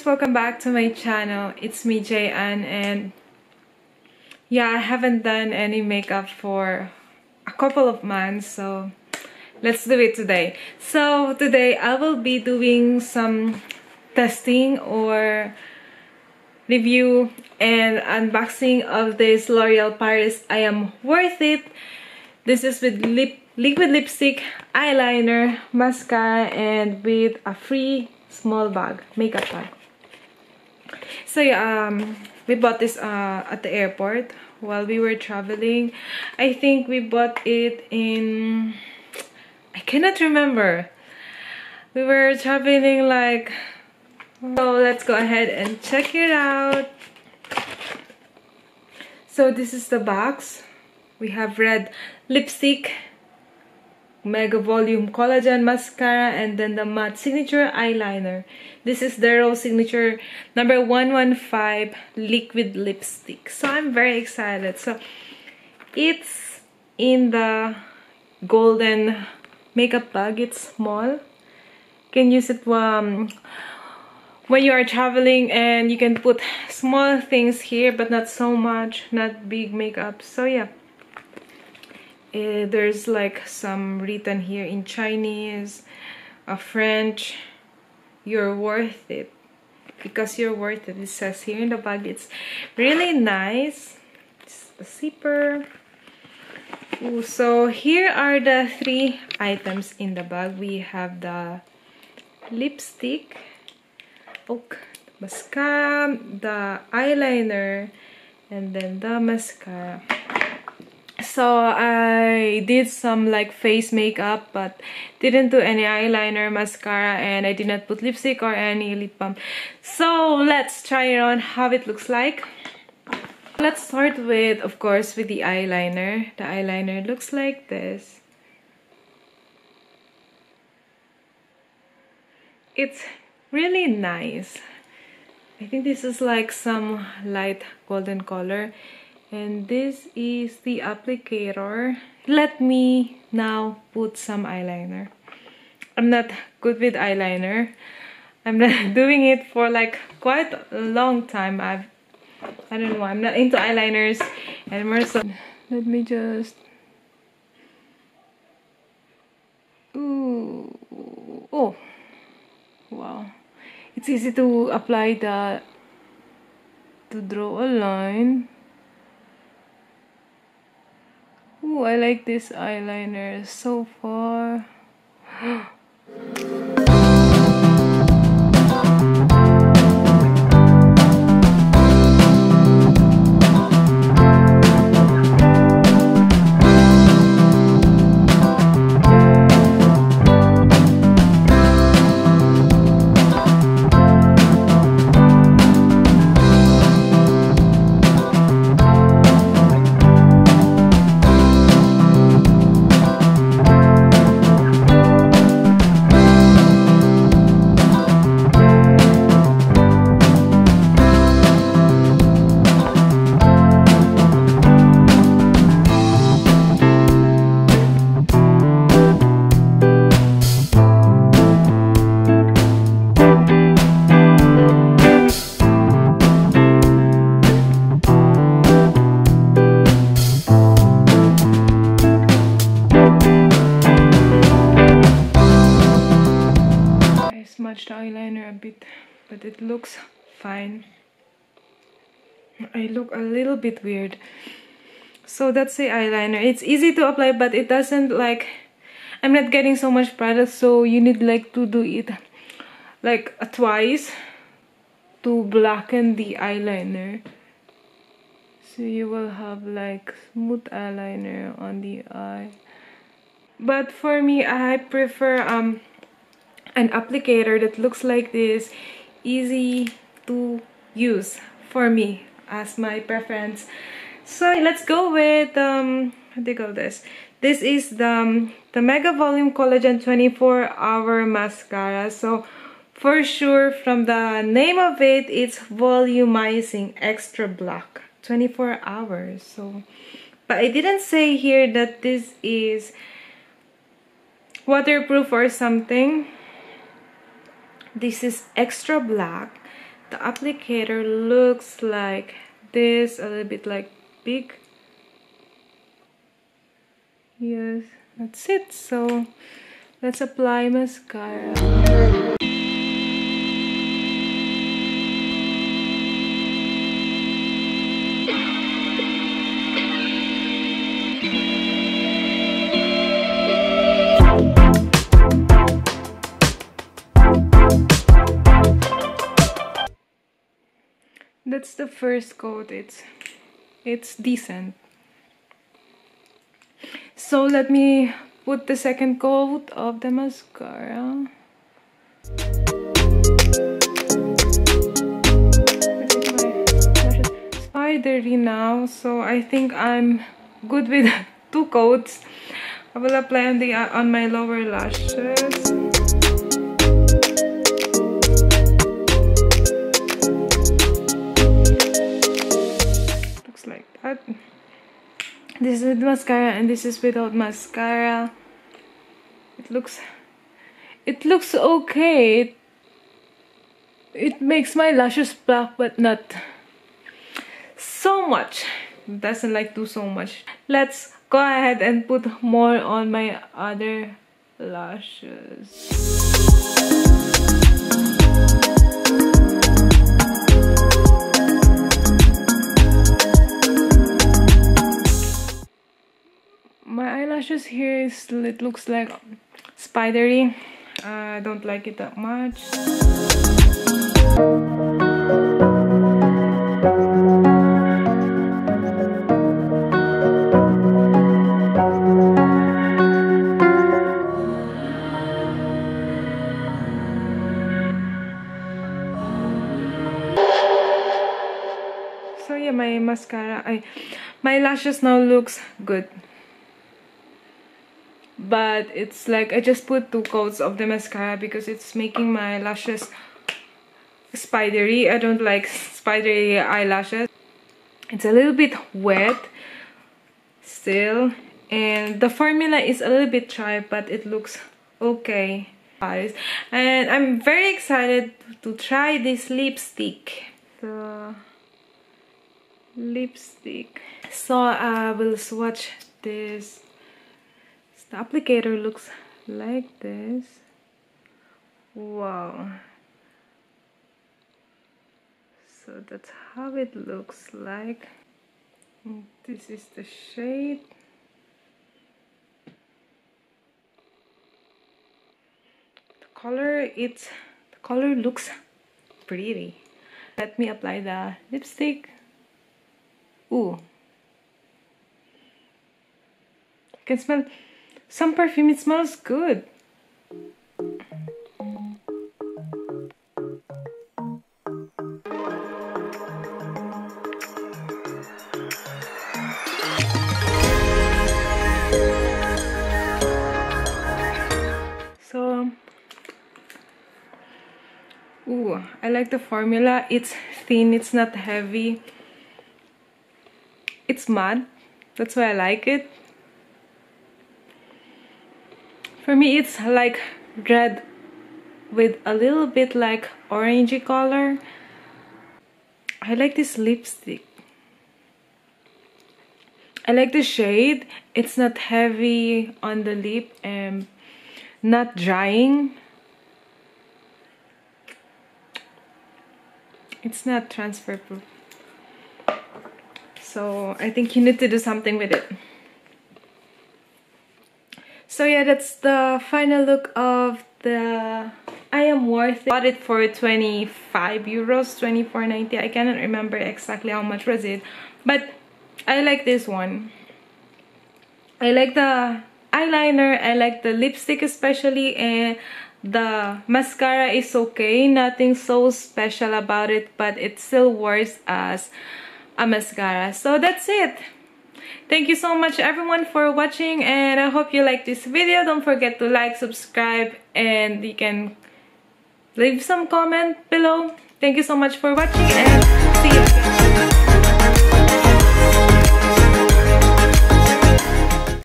guys, welcome back to my channel. It's me, Jhay Anne, and yeah, I haven't done any makeup for a couple of months, so let's do it today. So today I will be doing some testing or review and unboxing of this L'Oreal Paris I Am Worth It. This is with liquid lipstick, eyeliner, mascara, and with a free small bag, makeup bag. So yeah, we bought this at the airport while we were traveling. I think we bought it in, I cannot remember. We were traveling like, so let's go ahead and check it out. So this is the box. We have red lipstick, Mega Volume Collagen Mascara, and then the matte signature eyeliner. This is the Rose Signature number 115 liquid lipstick. So I'm very excited. So it's in the golden makeup bag. It's small. You can use it when you are traveling, and you can put small things here, but not so much, not big makeup. So yeah. There's like some written here in Chinese, French. You're worth it because you're worth it. It says here in the bag. It's really nice. It's a zipper. Ooh, so here are the 3 items in the bag. We have the lipstick, mascara, the eyeliner, and then the mascara. So I did some like face makeup, but didn't do any eyeliner, mascara, and I did not put lipstick or any lip balm. So let's try it on how it looks like. Let's start with, of course, with the eyeliner. The eyeliner looks like this. It's really nice. I think this is like some light golden color. And this is the applicator. Let me now put some eyeliner. I'm not good with eyeliner. I'm not doing it for like quite a long time. I don't know. I'm not into eyeliners anymore. So let me just. Ooh. Oh. Wow. It's easy to apply to draw a line. Ooh, I like this eyeliner so far. Smudged the eyeliner a bit, but it looks fine. I look a little bit weird. So that's the eyeliner. It's easy to apply, but it doesn't like, I'm not getting so much product, so you need like to do it like twice to blacken the eyeliner. So you will have like smooth eyeliner on the eye. But for me, I prefer an applicator that looks like this, easy to use for me as my preference. So let's go with what do you call this? This is the Mega Volume Collagen 24-hour mascara. So for sure, from the name of it, it's volumizing extra black 24 hours. So, but I didn't say here that this is waterproof or something. This is extra black. the applicator looks like this, a little bit like big. Yes, that's it. So let's apply mascara. That's the first coat. It's decent. So let me put the second coat of the mascara. Spidery now, so I think I'm good with 2 coats. I will apply on my lower lashes. Looks like that. This is with mascara and this is without mascara. It looks okay. It makes my lashes black, but not so much. Doesn't like do so much. Let's go ahead and put more on my other lashes. My eyelashes here it looks like spidery. I don't like it that much. So yeah, my mascara, my lashes now looks good. But it's like I just put 2 coats of the mascara because it's making my lashes spidery. I don't like spidery eyelashes. It's a little bit wet still, and the formula is a little bit dry, but it looks okay. And I'm very excited to try this lipstick. The lipstick. So I will swatch this. The applicator looks like this. Wow. So that's how it looks like. This is the shade. The color looks pretty. Let me apply the lipstick. Ooh. You can smell some perfume. It smells good. So, ooh, I like the formula. It's thin, it's not heavy. It's matte. That's why I like it. For me, it's like red with a little bit like orangey color. I like this lipstick. I like the shade. It's not heavy on the lip and not drying. It's not transfer proof. So I think you need to do something with it. So yeah, that's the final look of the I Am Worth It. Bought it for 25 euros, 24.90. I cannot remember exactly how much was it, but I like this one. I like the eyeliner, I like the lipstick especially, and the mascara is okay. Nothing so special about it, but it still works as a mascara. So that's it. Thank you so much everyone for watching, and I hope you like this video. Don't forget to like, subscribe, and you can leave some comment below. Thank you so much for watching, and see you again.